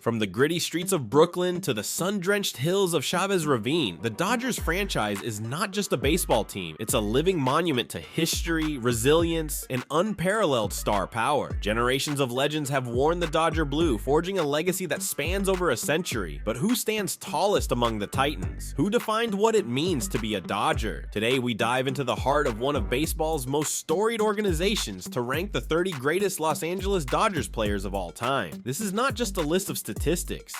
From the gritty streets of Brooklyn to the sun-drenched hills of Chavez Ravine, the Dodgers franchise is not just a baseball team, it's a living monument to history, resilience, and unparalleled star power. Generations of legends have worn the Dodger blue, forging a legacy that spans over a century. But who stands tallest among the Titans? Who defined what it means to be a Dodger? Today we dive into the heart of one of baseball's most storied organizations to rank the 30 greatest Los Angeles Dodgers players of all time. This is not just a list of statistics,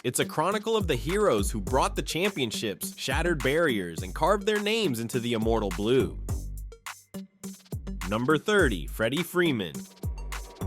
it's a chronicle of the heroes who brought the championships, shattered barriers, and carved their names into the immortal blue. Number 30, Freddie Freeman.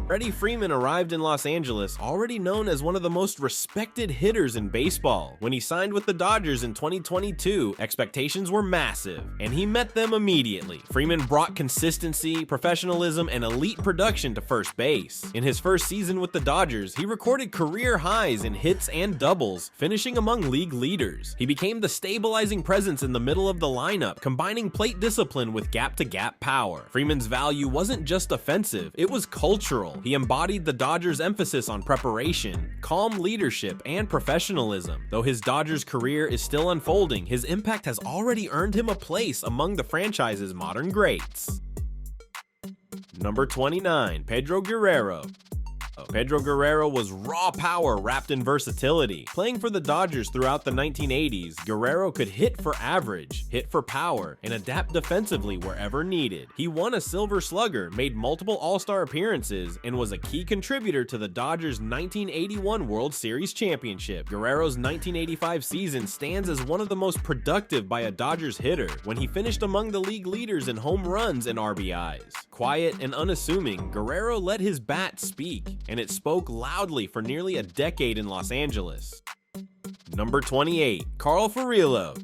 Freddie Freeman arrived in Los Angeles already known as one of the most respected hitters in baseball. When he signed with the Dodgers in 2022, expectations were massive, and he met them immediately. Freeman brought consistency, professionalism, and elite production to first base. In his first season with the Dodgers, he recorded career highs in hits and doubles, finishing among league leaders. He became the stabilizing presence in the middle of the lineup, combining plate discipline with gap-to-gap power. Freeman's value wasn't just offensive, it was cultural. He embodied the Dodgers' emphasis on preparation, calm leadership, and professionalism. Though his Dodgers career is still unfolding, his impact has already earned him a place among the franchise's modern greats. Number 29, Pedro Guerrero. Pedro Guerrero was raw power wrapped in versatility. Playing for the Dodgers throughout the 1980s, Guerrero could hit for average, hit for power, and adapt defensively wherever needed. He won a Silver Slugger, made multiple All-Star appearances, and was a key contributor to the Dodgers' 1981 World Series championship. Guerrero's 1985 season stands as one of the most productive by a Dodgers hitter when he finished among the league leaders in home runs and RBIs. Quiet and unassuming, Guerrero let his bat speak, and it spoke loudly for nearly a decade in Los Angeles. Number 28, Carl Furillo.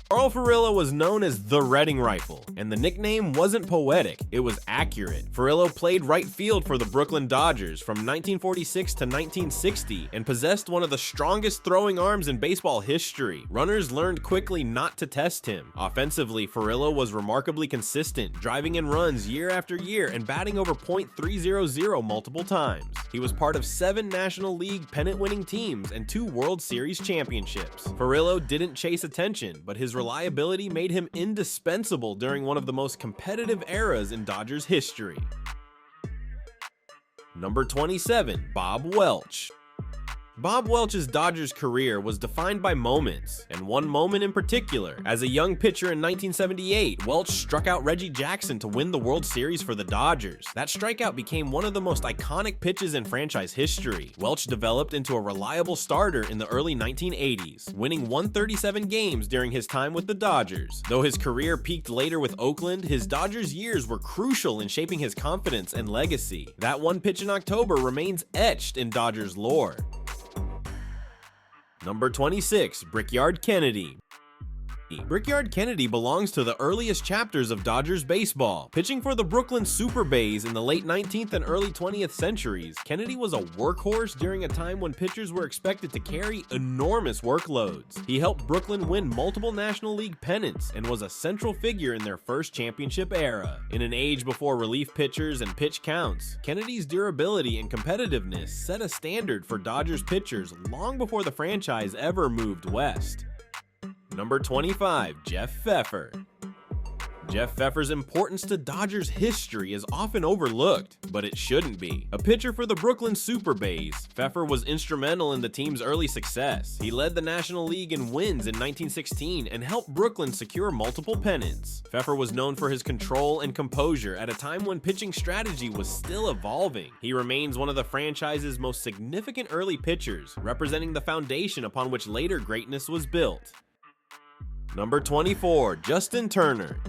Carl Furillo was known as the Redding Rifle, and the nickname wasn't poetic, it was accurate. Furillo played right field for the Brooklyn Dodgers from 1946 to 1960 and possessed one of the strongest throwing arms in baseball history. Runners learned quickly not to test him. Offensively, Furillo was remarkably consistent, driving in runs year after year and batting over .300 multiple times. He was part of 7 National League pennant-winning teams and 2 World Series championships. Furillo didn't chase attention, but his reliability made him indispensable during one of the most competitive eras in Dodgers history. Number 27, Bob Welch. Bob Welch's Dodgers career was defined by moments, and one moment in particular. As a young pitcher in 1978, Welch struck out Reggie Jackson to win the World Series for the Dodgers. That strikeout became one of the most iconic pitches in franchise history. Welch developed into a reliable starter in the early 1980s, winning 137 games during his time with the Dodgers. Though his career peaked later with Oakland, his Dodgers years were crucial in shaping his confidence and legacy. That one pitch in October remains etched in Dodgers lore. Number 26, Brickyard Kennedy. Brickyard Kennedy belongs to the earliest chapters of Dodgers baseball. Pitching for the Brooklyn Super Bays in the late 19th and early 20th centuries, Kennedy was a workhorse during a time when pitchers were expected to carry enormous workloads. He helped Brooklyn win multiple National League pennants and was a central figure in their first championship era. In an age before relief pitchers and pitch counts, Kennedy's durability and competitiveness set a standard for Dodgers pitchers long before the franchise ever moved west. Number 25, Jeff Pfeffer. Jeff Pfeffer's importance to Dodgers history is often overlooked, but it shouldn't be. A pitcher for the Brooklyn Super Bays, Pfeffer was instrumental in the team's early success. He led the National League in wins in 1916 and helped Brooklyn secure multiple pennants. Pfeffer was known for his control and composure at a time when pitching strategy was still evolving. He remains one of the franchise's most significant early pitchers, representing the foundation upon which later greatness was built. Number 24, Justin Turner.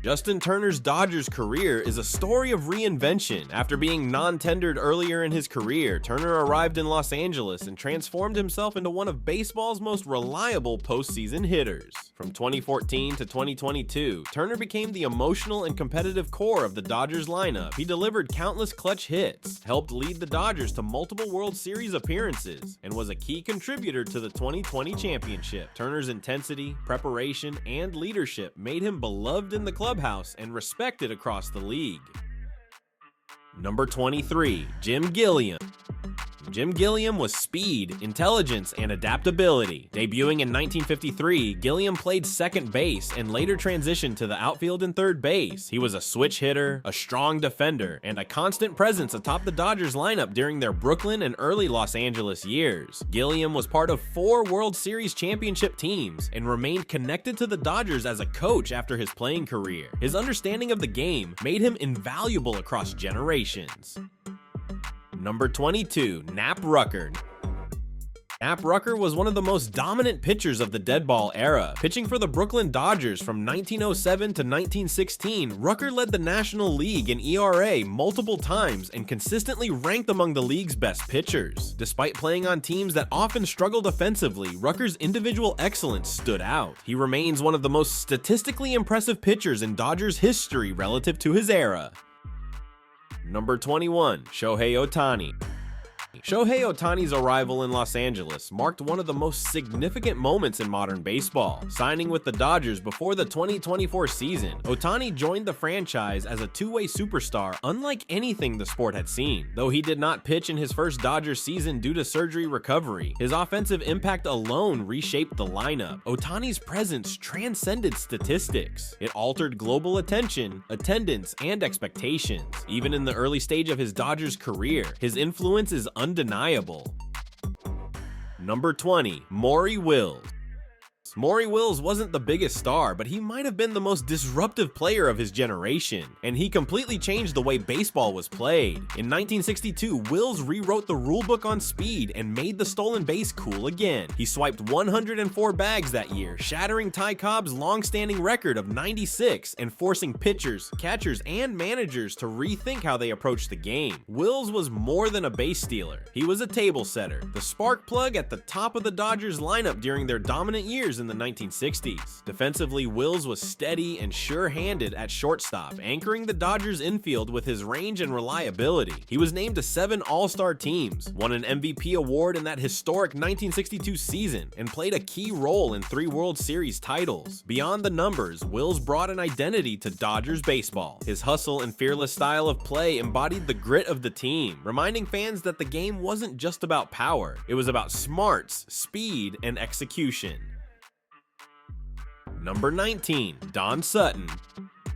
Justin Turner's Dodgers career is a story of reinvention. After being non-tendered earlier in his career, Turner arrived in Los Angeles and transformed himself into one of baseball's most reliable postseason hitters. From 2014 to 2022, Turner became the emotional and competitive core of the Dodgers lineup. He delivered countless clutch hits, helped lead the Dodgers to multiple World Series appearances, and was a key contributor to the 2020 championship. Turner's intensity, preparation, and leadership made him beloved in the clubhouse and respected across the league. Number 23, Jim Gilliam. Jim Gilliam was speed, intelligence, and adaptability. Debuting in 1953, Gilliam played second base and later transitioned to the outfield and third base. He was a switch hitter, a strong defender, and a constant presence atop the Dodgers lineup during their Brooklyn and early Los Angeles years. Gilliam was part of 4 World Series championship teams and remained connected to the Dodgers as a coach after his playing career. His understanding of the game made him invaluable across generations. Number 22, Knapp Rucker. Knapp Rucker was one of the most dominant pitchers of the dead ball era. Pitching for the Brooklyn Dodgers from 1907 to 1916, Rucker led the National League in ERA multiple times and consistently ranked among the league's best pitchers. Despite playing on teams that often struggled offensively, Rucker's individual excellence stood out. He remains one of the most statistically impressive pitchers in Dodgers history relative to his era. Number 21, Shohei Ohtani. Shohei Ohtani's arrival in Los Angeles marked one of the most significant moments in modern baseball. Signing with the Dodgers before the 2024 season, Ohtani joined the franchise as a two-way superstar unlike anything the sport had seen. Though he did not pitch in his first Dodgers season due to surgery recovery, his offensive impact alone reshaped the lineup. Ohtani's presence transcended statistics. It altered global attention, attendance, and expectations. Even in the early stage of his Dodgers career, his influence is undeniable. Number 20, Maury Wills. Maury Wills wasn't the biggest star, but he might have been the most disruptive player of his generation, and he completely changed the way baseball was played. In 1962, Wills rewrote the rulebook on speed and made the stolen base cool again. He swiped 104 bags that year, shattering Ty Cobb's long-standing record of 96 and forcing pitchers, catchers, and managers to rethink how they approached the game. Wills was more than a base stealer. He was a table setter, the spark plug at the top of the Dodgers lineup during their dominant years in the 1960s. Defensively, Wills was steady and sure-handed at shortstop, anchoring the Dodgers infield with his range and reliability. He was named to 7 All-Star teams, won an MVP award in that historic 1962 season, and played a key role in 3 World Series titles. Beyond the numbers, Wills brought an identity to Dodgers baseball. His hustle and fearless style of play embodied the grit of the team, reminding fans that the game wasn't just about power, it was about smarts, speed, and execution. Number 19, Don Sutton.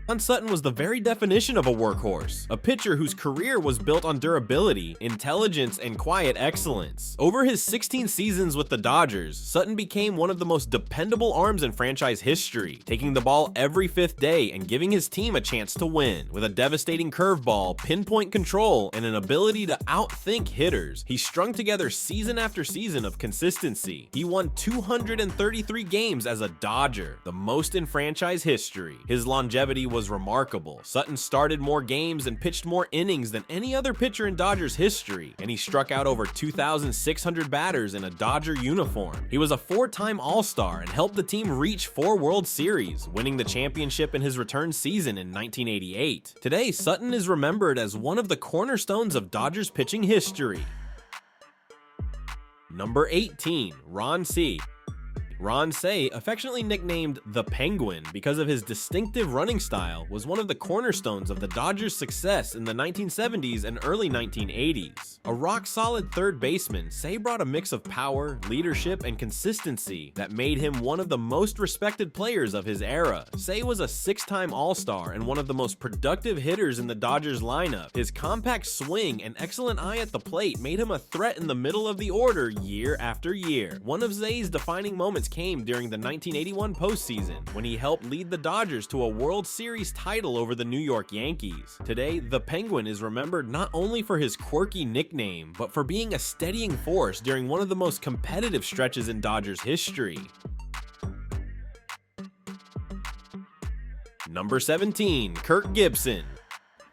Don Sutton was the very definition of a workhorse, a pitcher whose career was built on durability, intelligence, and quiet excellence. Over his 16 seasons with the Dodgers, Sutton became one of the most dependable arms in franchise history, taking the ball every 5th day and giving his team a chance to win. With a devastating curveball, pinpoint control, and an ability to outthink hitters, he strung together season after season of consistency. He won 233 games as a Dodger, the most in franchise history. His longevity was remarkable. Sutton started more games and pitched more innings than any other pitcher in Dodgers history, and he struck out over 2,600 batters in a Dodger uniform. He was a 4-time All-Star and helped the team reach 4 World Series, winning the championship in his return season in 1988. Today, Sutton is remembered as one of the cornerstones of Dodgers pitching history. Number 18, Ron Cey. Ron Cey, affectionately nicknamed the Penguin because of his distinctive running style, was one of the cornerstones of the Dodgers' success in the 1970s and early 1980s. A rock-solid third baseman, Cey brought a mix of power, leadership, and consistency that made him one of the most respected players of his era. Cey was a 6-time All-Star and one of the most productive hitters in the Dodgers lineup. His compact swing and excellent eye at the plate made him a threat in the middle of the order year after year. One of Cey's defining moments came during the 1981 postseason, when he helped lead the Dodgers to a World Series title over the New York Yankees. Today, the Penguin is remembered not only for his quirky nickname, but for being a steadying force during one of the most competitive stretches in Dodgers history. Number 17, Kirk Gibson.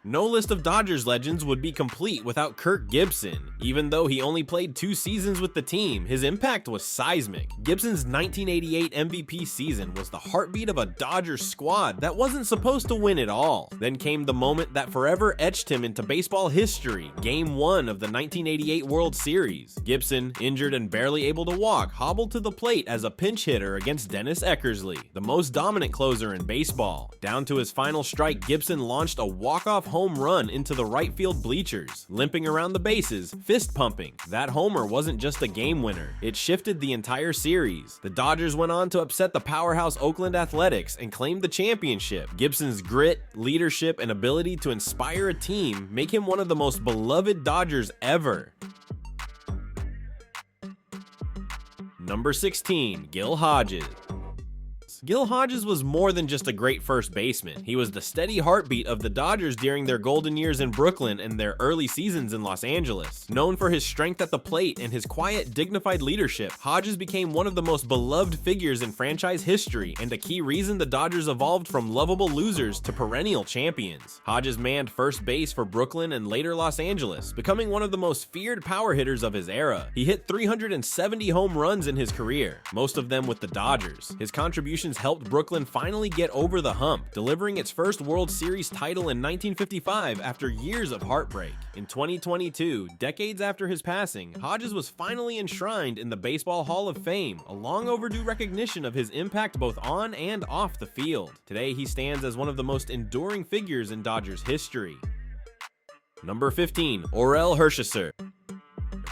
No list of Dodgers legends would be complete without Kirk Gibson. Even though he only played 2 seasons with the team, his impact was seismic. Gibson's 1988 MVP season was the heartbeat of a Dodgers squad that wasn't supposed to win at all. Then came the moment that forever etched him into baseball history, Game 1 of the 1988 World Series. Gibson, injured and barely able to walk, hobbled to the plate as a pinch hitter against Dennis Eckersley, the most dominant closer in baseball. Down to his final strike, Gibson launched a walk-off home run into the right field bleachers, limping around the bases, fist pumping. That homer wasn't just a game winner, it shifted the entire series. The Dodgers went on to upset the powerhouse Oakland Athletics and claimed the championship. Gibson's grit, leadership, and ability to inspire a team make him one of the most beloved Dodgers ever. Number 16, Gil Hodges. Gil Hodges was more than just a great first baseman. He was the steady heartbeat of the Dodgers during their golden years in Brooklyn and their early seasons in Los Angeles. Known for his strength at the plate and his quiet, dignified leadership, Hodges became one of the most beloved figures in franchise history and a key reason the Dodgers evolved from lovable losers to perennial champions. Hodges manned first base for Brooklyn and later Los Angeles, becoming one of the most feared power hitters of his era. He hit 370 home runs in his career, most of them with the Dodgers. His contributions helped Brooklyn finally get over the hump, delivering its first World Series title in 1955 after years of heartbreak. In 2022, decades after his passing, Hodges was finally enshrined in the Baseball Hall of Fame, a long overdue recognition of his impact both on and off the field. Today, he stands as one of the most enduring figures in Dodgers history. Number 15, Orel Hershiser.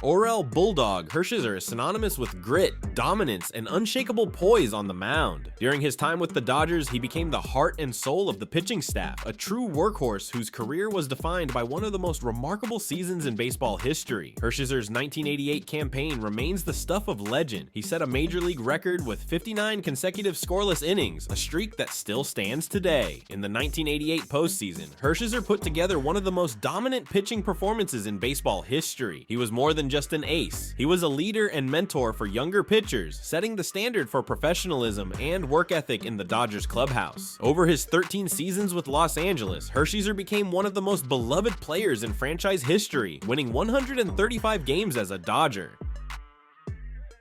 Orel Bulldog Hershiser is synonymous with grit, dominance, and unshakable poise on the mound. During his time with the Dodgers, he became the heart and soul of the pitching staff, a true workhorse whose career was defined by one of the most remarkable seasons in baseball history. Hershiser's 1988 campaign remains the stuff of legend. He set a major league record with 59 consecutive scoreless innings, a streak that still stands today. In the 1988 postseason, Hershiser put together one of the most dominant pitching performances in baseball history. He was more than just an ace. He was a leader and mentor for younger pitchers, setting the standard for professionalism and work ethic in the Dodgers clubhouse. Over his 13 seasons with Los Angeles, Hershiser became one of the most beloved players in franchise history, winning 135 games as a Dodger.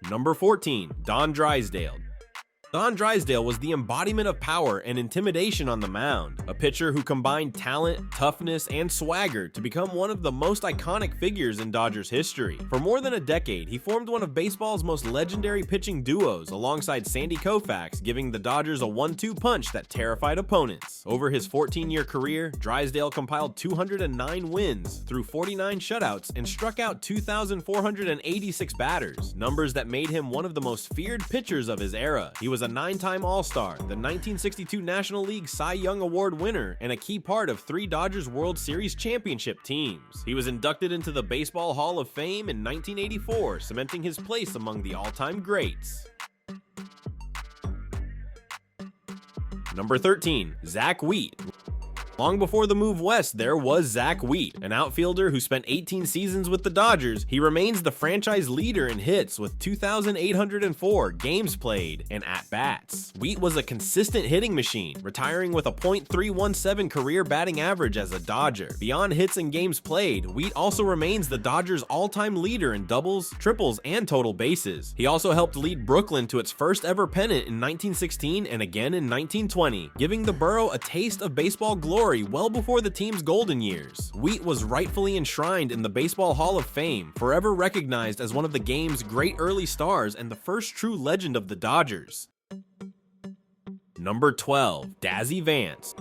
Number 14, Don Drysdale. Don Drysdale was the embodiment of power and intimidation on the mound, a pitcher who combined talent, toughness, and swagger to become one of the most iconic figures in Dodgers history. For more than a decade, he formed one of baseball's most legendary pitching duos alongside Sandy Koufax, giving the Dodgers a 1-2 punch that terrified opponents. Over his 14-year career, Drysdale compiled 209 wins through 49 shutouts and struck out 2,486 batters, numbers that made him one of the most feared pitchers of his era. He was a 9-time All-Star, the 1962 National League Cy Young Award winner, and a key part of 3 Dodgers World Series championship teams. He was inducted into the Baseball Hall of Fame in 1984, cementing his place among the all-time greats. Number 13, Zach Wheat. Long before the move west, there was Zach Wheat, an outfielder who spent 18 seasons with the Dodgers. He remains the franchise leader in hits with 2,804 games played and at-bats. Wheat was a consistent hitting machine, retiring with a .317 career batting average as a Dodger. Beyond hits and games played, Wheat also remains the Dodgers' all-time leader in doubles, triples, and total bases. He also helped lead Brooklyn to its first ever pennant in 1916 and again in 1920, giving the borough a taste of baseball glory well before the team's golden years. Wheat was rightfully enshrined in the Baseball Hall of Fame, forever recognized as one of the game's great early stars and the first true legend of the Dodgers. Number 12, Dazzy Vance.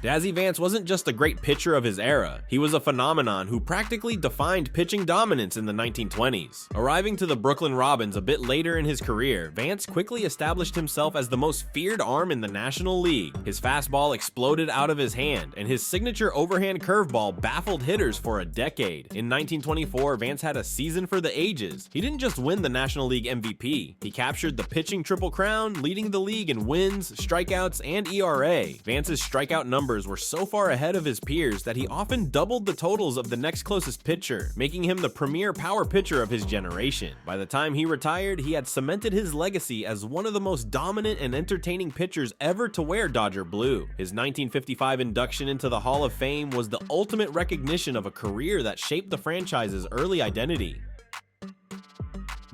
Dazzy Vance wasn't just a great pitcher of his era, he was a phenomenon who practically defined pitching dominance in the 1920s. Arriving to the Brooklyn Robins a bit later in his career, Vance quickly established himself as the most feared arm in the National League. His fastball exploded out of his hand, and his signature overhand curveball baffled hitters for a decade. In 1924, Vance had a season for the ages. He didn't just win the National League MVP, he captured the pitching Triple Crown, leading the league in wins, strikeouts, and ERA. Vance's strikeout numbers were so far ahead of his peers that he often doubled the totals of the next closest pitcher, making him the premier power pitcher of his generation. By the time he retired, he had cemented his legacy as one of the most dominant and entertaining pitchers ever to wear Dodger blue. His 1955 induction into the Hall of Fame was the ultimate recognition of a career that shaped the franchise's early identity.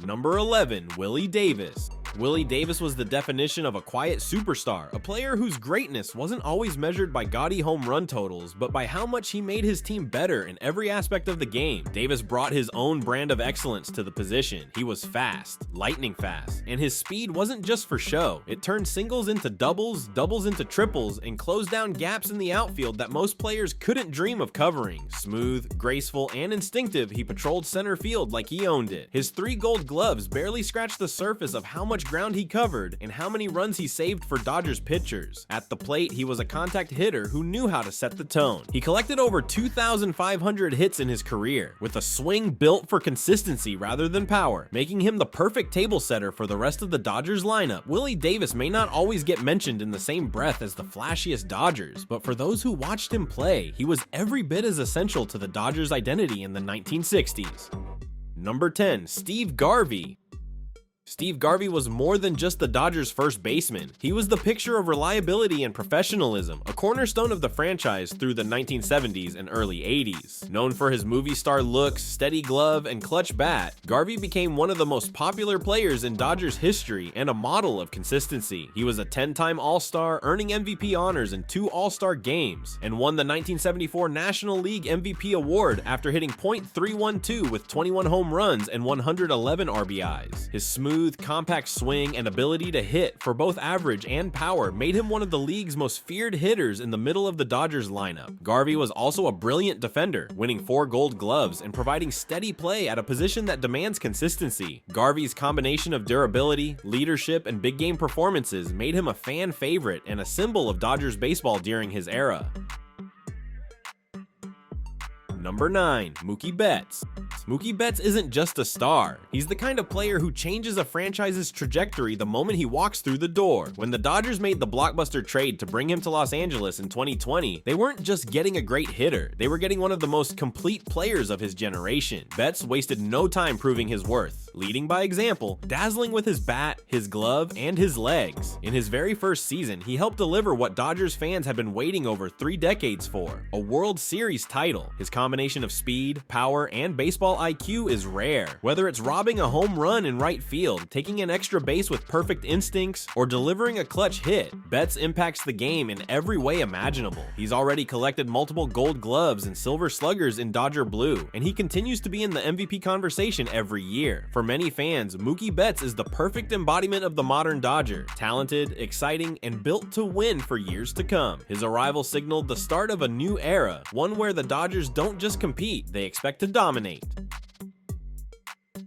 Number 11, Willie Davis. Willie Davis was the definition of a quiet superstar, a player whose greatness wasn't always measured by gaudy home run totals, but by how much he made his team better in every aspect of the game. Davis brought his own brand of excellence to the position. He was fast, lightning fast, and his speed wasn't just for show. It turned singles into doubles, doubles into triples, and closed down gaps in the outfield that most players couldn't dream of covering. Smooth, graceful, and instinctive, he patrolled center field like he owned it. His 3 Gold Gloves barely scratched the surface of how much ground he covered and how many runs he saved for Dodgers pitchers. At the plate, he was a contact hitter who knew how to set the tone. He collected over 2,500 hits in his career, with a swing built for consistency rather than power, making him the perfect table setter for the rest of the Dodgers lineup. Willie Davis may not always get mentioned in the same breath as the flashiest Dodgers, but for those who watched him play, he was every bit as essential to the Dodgers' identity in the 1960s. Number 10, Steve Garvey. Steve Garvey was more than just the Dodgers' first baseman. He was the picture of reliability and professionalism, a cornerstone of the franchise through the 1970s and early 80s. Known for his movie star looks, steady glove, and clutch bat, Garvey became one of the most popular players in Dodgers history and a model of consistency. He was a 10-time All-Star, earning MVP honors in 2 All-Star games, and won the 1974 National League MVP award after hitting .312 with 21 home runs and 111 RBIs. His smooth, compact swing and ability to hit for both average and power made him one of the league's most feared hitters in the middle of the Dodgers lineup. Garvey was also a brilliant defender, winning 4 Gold Gloves and providing steady play at a position that demands consistency. Garvey's combination of durability, leadership, and big game performances made him a fan favorite and a symbol of Dodgers baseball during his era. Number 9, Mookie Betts. Mookie Betts isn't just a star. He's the kind of player who changes a franchise's trajectory the moment he walks through the door. When the Dodgers made the blockbuster trade to bring him to Los Angeles in 2020, they weren't just getting a great hitter, they were getting one of the most complete players of his generation. Betts wasted no time proving his worth, leading by example, dazzling with his bat, his glove, and his legs. In his very first season, he helped deliver what Dodgers fans had been waiting over 3 decades for, a World Series title. His combination of speed, power, and baseball IQ is rare. Whether it's robbing a home run in right field, taking an extra base with perfect instincts, or delivering a clutch hit, Betts impacts the game in every way imaginable. He's already collected multiple Gold Gloves and Silver Sluggers in Dodger blue, and he continues to be in the MVP conversation every year. For many fans, Mookie Betts is the perfect embodiment of the modern Dodger, talented, exciting, and built to win for years to come. His arrival signaled the start of a new era, one where the Dodgers don't just compete, they expect to dominate.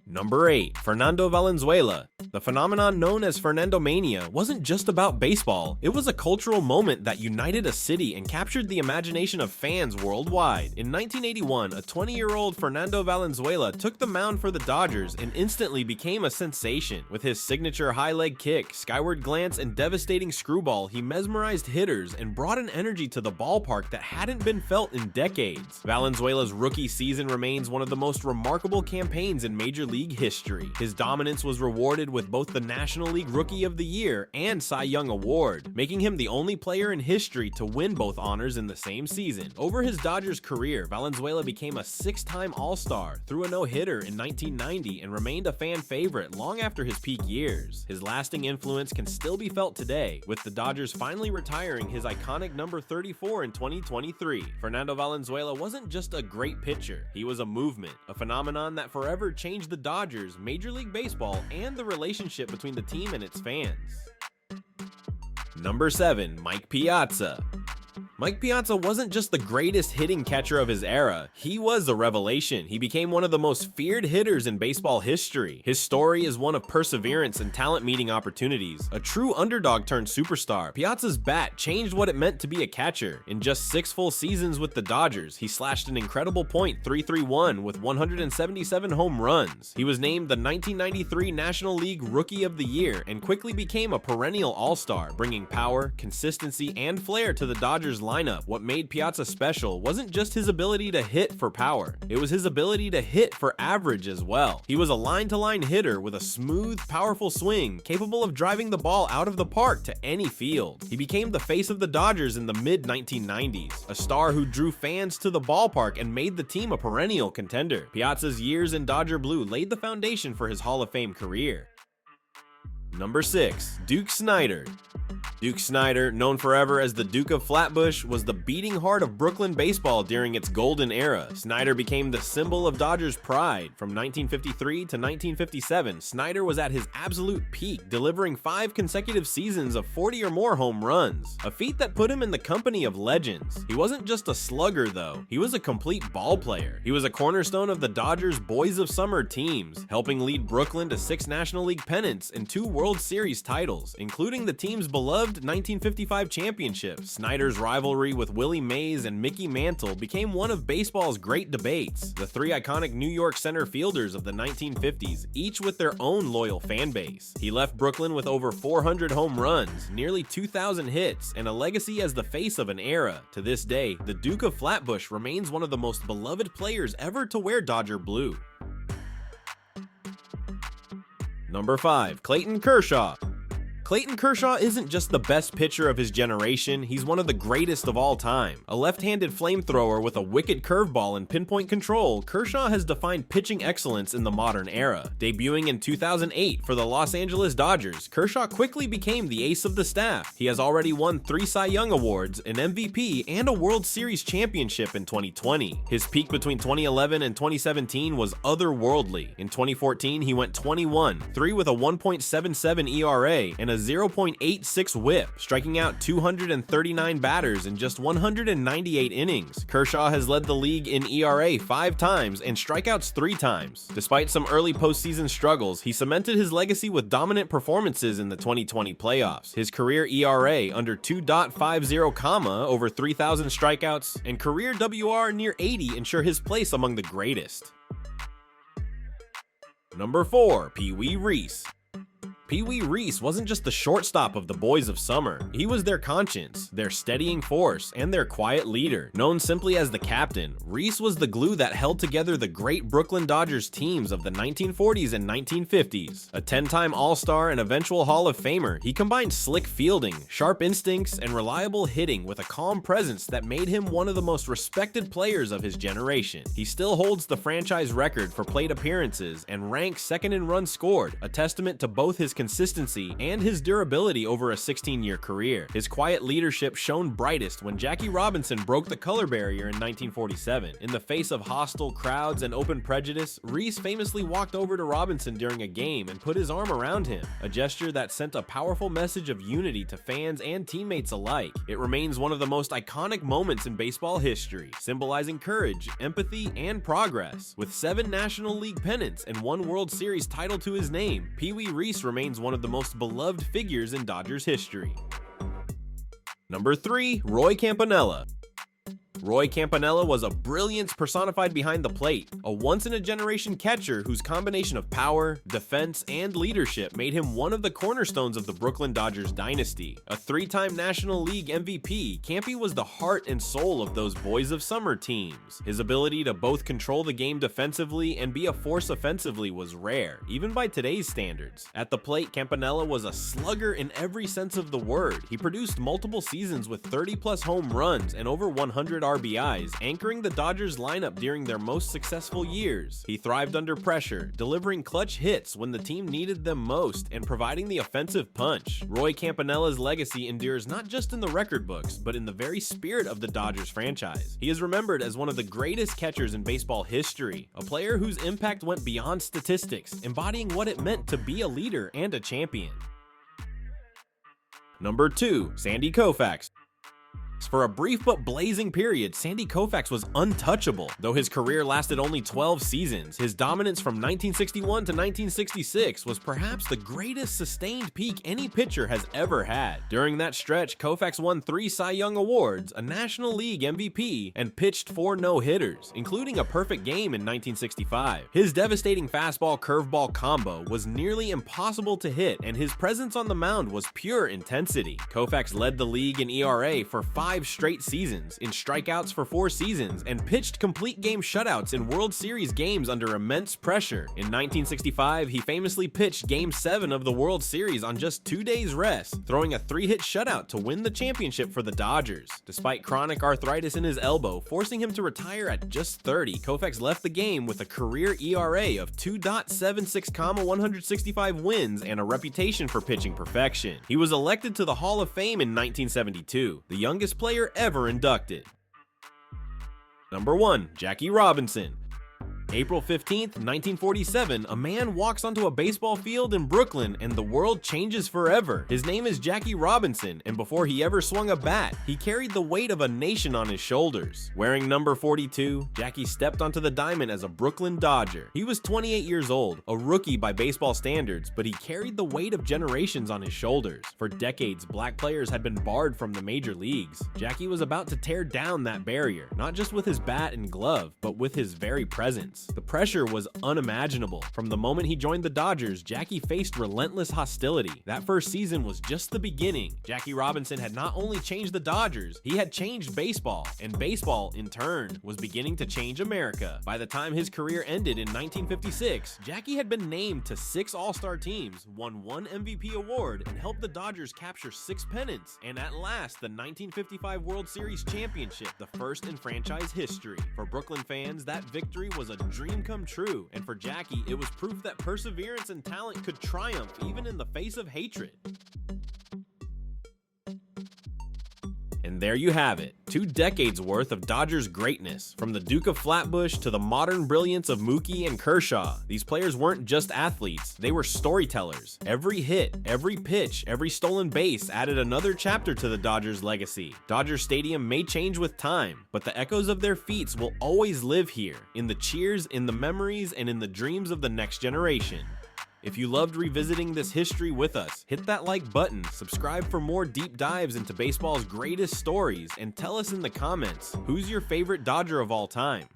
Number 8, Fernando Valenzuela. The phenomenon known as Fernandomania wasn't just about baseball, it was a cultural moment that united a city and captured the imagination of fans worldwide. In 1981, a 20-year-old Fernando Valenzuela took the mound for the Dodgers and instantly became a sensation. With his signature high leg kick, skyward glance, and devastating screwball, he mesmerized hitters and brought an energy to the ballpark that hadn't been felt in decades. Valenzuela's rookie season remains one of the most remarkable campaigns in Major League history. His dominance was rewarded with both the National League Rookie of the Year and Cy Young Award, making him the only player in history to win both honors in the same season. Over his Dodgers career, Valenzuela became a 6-time All-Star, threw a no-hitter in 1990, and remained a fan favorite long after his peak years. His lasting influence can still be felt today, with the Dodgers finally retiring his iconic number 34 in 2023. Fernando Valenzuela wasn't just a great pitcher, he was a movement, a phenomenon that forever changed the Dodgers, Major League Baseball, and the relationship between the team and its fans. Number 7, Mike Piazza. Mike Piazza wasn't just the greatest hitting catcher of his era, he was a revelation. He became one of the most feared hitters in baseball history. His story is one of perseverance and talent meeting opportunities. A true underdog turned superstar, Piazza's bat changed what it meant to be a catcher. In just 6 full seasons with the Dodgers, he slashed an incredible .331 with 177 home runs. He was named the 1993 National League Rookie of the Year and quickly became a perennial all-star, bringing power, consistency, and flair to the Dodgers lineup. What made Piazza special wasn't just his ability to hit for power, it was his ability to hit for average as well. He was a line-to-line hitter with a smooth, powerful swing, capable of driving the ball out of the park to any field. He became the face of the Dodgers in the mid-1990s, a star who drew fans to the ballpark and made the team a perennial contender. Piazza's years in Dodger blue laid the foundation for his Hall of Fame career. Number 6. Duke Snider. Duke Snider, known forever as the Duke of Flatbush, was the beating heart of Brooklyn baseball during its golden era. Snider became the symbol of Dodgers' pride. From 1953 to 1957, Snider was at his absolute peak, delivering 5 consecutive seasons of 40 or more home runs, a feat that put him in the company of legends. He wasn't just a slugger, though. He was a complete ball player. He was a cornerstone of the Dodgers' Boys of Summer teams, helping lead Brooklyn to 6 National League pennants and 2 World Series titles, including the team's beloved 1955 championship. Snider's rivalry with Willie Mays and Mickey Mantle became one of baseball's great debates. The 3 iconic New York center fielders of the 1950s, each with their own loyal fan base. He left Brooklyn with over 400 home runs, nearly 2,000 hits, and a legacy as the face of an era. To this day, the Duke of Flatbush remains one of the most beloved players ever to wear Dodger blue. Number 5. Clayton Kershaw. Clayton Kershaw isn't just the best pitcher of his generation, he's one of the greatest of all time. A left-handed flamethrower with a wicked curveball and pinpoint control, Kershaw has defined pitching excellence in the modern era. Debuting in 2008 for the Los Angeles Dodgers, Kershaw quickly became the ace of the staff. He has already won 3 Cy Young Awards, an MVP, and a World Series championship in 2020. His peak between 2011 and 2017 was otherworldly. In 2014, he went 21-3 with a 1.77 ERA and a 0.86 whip, striking out 239 batters in just 198 innings. Kershaw has led the league in ERA 5 times and strikeouts 3 times. Despite some early postseason struggles, he cemented his legacy with dominant performances in the 2020 playoffs. His career ERA under 2.50, over 3,000 strikeouts, and career WR near 80 ensure his place among the greatest. Number 4. Pee Wee Reese. Pee Wee Reese wasn't just the shortstop of the Boys of Summer. He was their conscience, their steadying force, and their quiet leader. Known simply as the captain, Reese was the glue that held together the great Brooklyn Dodgers teams of the 1940s and 1950s. A 10-time All-Star and eventual Hall of Famer, he combined slick fielding, sharp instincts, and reliable hitting with a calm presence that made him one of the most respected players of his generation. He still holds the franchise record for plate appearances and ranks second in runs scored, a testament to both his consistency and his durability over a 16-year career. His quiet leadership shone brightest when Jackie Robinson broke the color barrier in 1947. In the face of hostile crowds and open prejudice, Reese famously walked over to Robinson during a game and put his arm around him, a gesture that sent a powerful message of unity to fans and teammates alike. It remains one of the most iconic moments in baseball history, symbolizing courage, empathy, and progress. With 7 National League pennants and 1 World Series title to his name, Pee Wee Reese remains one of the most beloved figures in Dodgers history. Number 3. Roy Campanella. Roy Campanella was a brilliance personified behind the plate, a once-in-a-generation catcher whose combination of power, defense, and leadership made him one of the cornerstones of the Brooklyn Dodgers dynasty. A 3-time National League MVP, Campy was the heart and soul of those Boys of Summer teams. His ability to both control the game defensively and be a force offensively was rare, even by today's standards. At the plate, Campanella was a slugger in every sense of the word. He produced multiple seasons with 30-plus home runs and over 100 RBIs, anchoring the Dodgers lineup during their most successful years. He thrived under pressure, delivering clutch hits when the team needed them most and providing the offensive punch. Roy Campanella's legacy endures not just in the record books, but in the very spirit of the Dodgers franchise. He is remembered as one of the greatest catchers in baseball history, a player whose impact went beyond statistics, embodying what it meant to be a leader and a champion. Number 2. Sandy Koufax. For a brief but blazing period, Sandy Koufax was untouchable. Though his career lasted only 12 seasons, his dominance from 1961 to 1966 was perhaps the greatest sustained peak any pitcher has ever had. During that stretch, Koufax won 3 Cy Young Awards, a National League MVP, and pitched 4 no-hitters, including a perfect game in 1965. His devastating fastball-curveball combo was nearly impossible to hit, and his presence on the mound was pure intensity. Koufax led the league in ERA for 5 5 straight seasons, in strikeouts for 4 seasons, and pitched complete game shutouts in World Series games under immense pressure. In 1965, he famously pitched Game 7 of the World Series on just 2 days rest, throwing a 3-hit shutout to win the championship for the Dodgers. Despite chronic arthritis in his elbow, forcing him to retire at just 30, Koufax left the game with a career ERA of 2.76, 165 wins, and a reputation for pitching perfection. He was elected to the Hall of Fame in 1972, the youngest player ever inducted. Number 1. Jackie Robinson. April 15th, 1947, a man walks onto a baseball field in Brooklyn and the world changes forever. His name is Jackie Robinson, and before he ever swung a bat, he carried the weight of a nation on his shoulders. Wearing number 42, Jackie stepped onto the diamond as a Brooklyn Dodger. He was 28 years old, a rookie by baseball standards, but he carried the weight of generations on his shoulders. For decades, black players had been barred from the major leagues. Jackie was about to tear down that barrier, not just with his bat and glove, but with his very presence. The pressure was unimaginable. From the moment he joined the Dodgers, Jackie faced relentless hostility. That first season was just the beginning. Jackie Robinson had not only changed the Dodgers, he had changed baseball, and baseball, in turn, was beginning to change America. By the time his career ended in 1956, Jackie had been named to 6 All-Star teams, won 1 MVP award, and helped the Dodgers capture 6 pennants, and at last, the 1955 World Series championship, the first in franchise history. For Brooklyn fans, that victory was a dream come true, and for Jackie, it was proof that perseverance and talent could triumph even in the face of hatred. And there you have it, 2 decades worth of Dodgers greatness, from the Duke of Flatbush to the modern brilliance of Mookie and Kershaw. These players weren't just athletes, they were storytellers. Every hit, every pitch, every stolen base added another chapter to the Dodgers' legacy. Dodger Stadium may change with time, but the echoes of their feats will always live here, in the cheers, in the memories, and in the dreams of the next generation. If you loved revisiting this history with us, hit that like button, subscribe for more deep dives into baseball's greatest stories, and tell us in the comments, who's your favorite Dodger of all time?